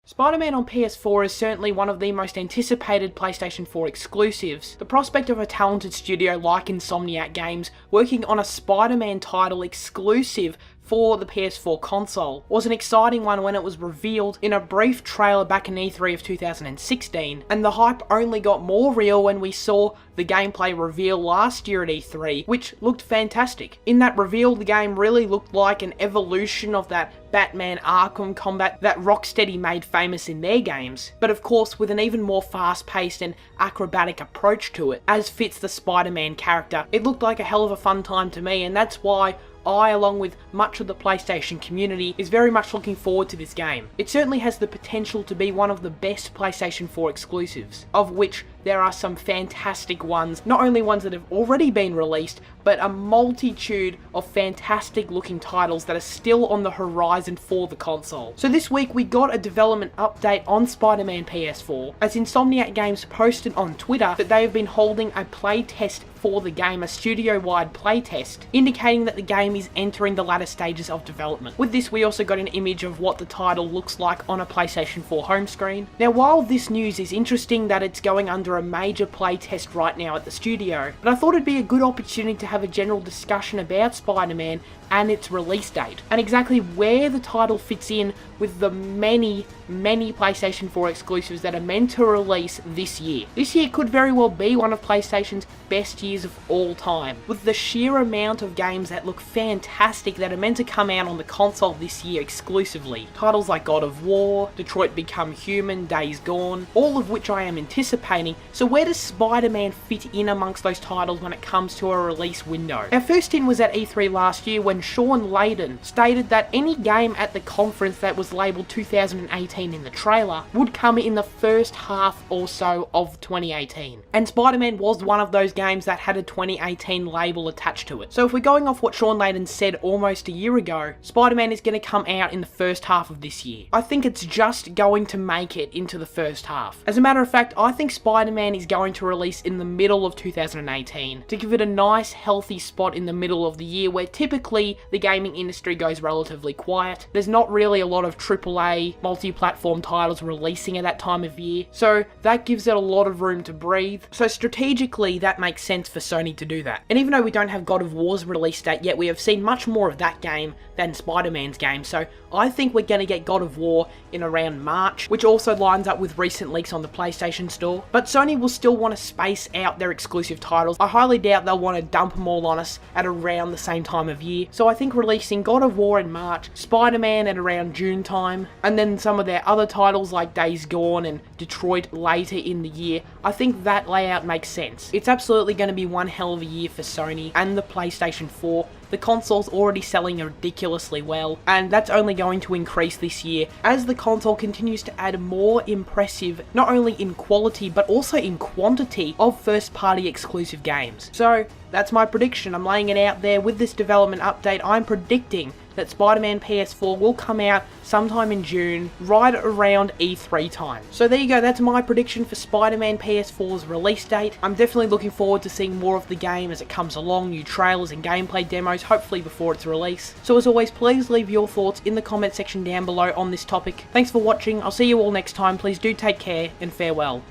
Spider-Man on PS4 is certainly one of the most anticipated PlayStation 4 exclusives. The prospect of a talented studio like Insomniac Games working on a Spider-Man title exclusive for the PS4 console was an exciting one when it was revealed in a brief trailer back in E3 of 2016, and the hype only got more real when we saw the gameplay reveal last year at E3, which looked fantastic. In that reveal, the game really looked like an evolution of that Batman Arkham combat that Rocksteady made famous in their games, but of course with an even more fast-paced and acrobatic approach to it, as fits the Spider-Man character. It looked like a hell of a fun time to me, and that's why I, along with much of the PlayStation community, is very much looking forward to this game. It certainly has the potential to be one of the best PlayStation 4 exclusives, of which there are some fantastic ones, not only ones that have already been released, but a multitude of fantastic looking titles that are still on the horizon for the console. So this week we got a development update on Spider-Man PS4, as Insomniac Games posted on Twitter that they have been holding a playtest for the game, a studio-wide playtest, indicating that the game is entering the latter stages of development. With this, we also got an image of what the title looks like on a PlayStation 4 home screen. Now, while this news is interesting that it's going under a major playtest right now at the studio, but I thought it'd be a good opportunity to have a general discussion about Spider-Man and its release date, and exactly where the title fits in with the many PlayStation 4 exclusives that are meant to release this year. This year could very well be one of PlayStation's best years of all time, with the sheer amount of games that look fantastic that are meant to come out on the console this year exclusively. Titles like God of War, Detroit Become Human, Days Gone, all of which I am anticipating. So where does Spider-Man fit in amongst those titles when it comes to a release window? Our first in was at E3 last year when Sean Layden stated that any game at the conference that was labelled 2018 in the trailer would come in the first half or so of 2018. And Spider-Man was one of those games that had a 2018 label attached to it. So if we're going off what Sean Layden said almost a year ago, Spider-Man is going to come out in the first half of this year. I think it's just going to make it into the first half. As a matter of fact, I think Spider-Man is going to release in the middle of 2018 to give it a nice healthy spot in the middle of the year where typically the gaming industry goes relatively quiet. There's not really a lot of AAA multi-platform titles releasing at that time of year, so that gives it a lot of room to breathe. So strategically that makes sense for Sony to do that. And even though we don't have God of War's release date yet, we have seen much more of that game than Spider-Man's game, so I think we're going to get God of War in around March, which also lines up with recent leaks on the PlayStation Store. But Sony will still want to space out their exclusive titles. I highly doubt they'll want to dump them all on us at around the same time of year, so I think releasing God of War in March, Spider-Man at around June time, and then some of their other titles like Days Gone and Detroit later in the year, I think that layout makes sense. It's absolutely going to be one hell of a year for Sony and the PlayStation 4. The console's already selling ridiculously well, and that's only going to increase this year as the console continues to add more impressive, not only in quality but also in quantity, of first-party exclusive games. So that's my prediction. I'm laying it out there with this development update. I'm predicting that Spider-Man PS4 will come out sometime in June, right around E3 time. So there you go, that's my prediction for Spider-Man PS4's release date. I'm definitely looking forward to seeing more of the game as it comes along, new trailers and gameplay demos, hopefully before its release. So as always, please leave your thoughts in the comment section down below on this topic. Thanks for watching, I'll see you all next time, please do take care, and farewell.